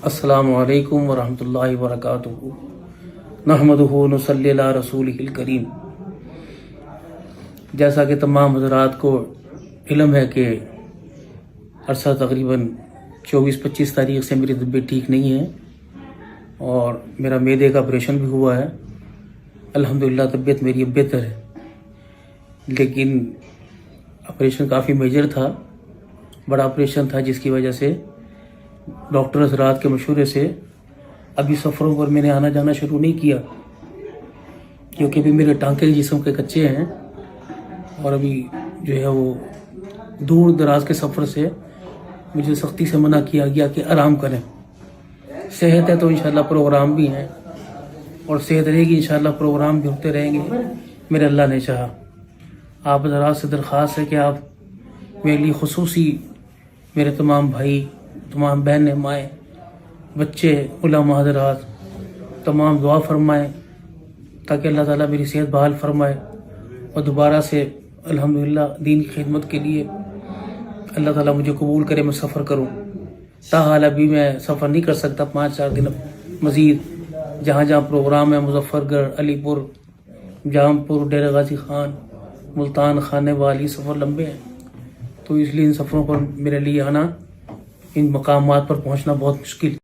السلام علیکم ورحمۃ اللہ وبرکاتہ۔ نحمدہ ونصلی علی رسولہ الکریم۔ جیسا کہ تمام حضرات کو علم ہے کہ عرصہ تقریباً 24-25 تاریخ سے میری طبیعت ٹھیک نہیں ہے اور میرا معدے کا آپریشن بھی ہوا ہے۔ الحمدللہ طبیعت میری اب بہتر ہے، لیکن آپریشن کافی میجر تھا، بڑا آپریشن تھا، جس کی وجہ سے ڈاکٹر حضرات کے مشورے سے ابھی سفروں پر میں نے آنا جانا شروع نہیں کیا، کیونکہ ابھی میرے ٹانکے جسم کے کچے ہیں اور ابھی جو ہے وہ دور دراز کے سفر سے مجھے سختی سے منع کیا گیا کہ آرام کریں۔ صحت ہے تو انشاءاللہ پروگرام بھی ہیں اور صحت رہے گی انشاءاللہ پروگرام بھی ہوتے رہیں گے، میرے اللہ نے چاہا۔ آپ حضرات سے درخواست ہے کہ آپ میرے لیے خصوصی میرے تمام بھائی، تمام بہنیں، مائیں، بچے، علماء حضرات تمام دعا فرمائیں تاکہ اللہ تعالیٰ میری صحت بحال فرمائے اور دوبارہ سے الحمدللہ دین کی خدمت کے لیے اللہ تعالیٰ مجھے قبول کرے، میں سفر کروں۔ تاحال ابھی میں سفر نہیں کر سکتا 5-4 دن مزید، جہاں جہاں پروگرام ہے، مظفر گڑھ، علی پور، جام پور، ڈیرہ غازی خان، ملتان، خانے والی، سفر لمبے ہیں، تو اس لیے ان سفروں پر میرے لیے آنا، ان مقامات پر پہنچنا بہت مشکل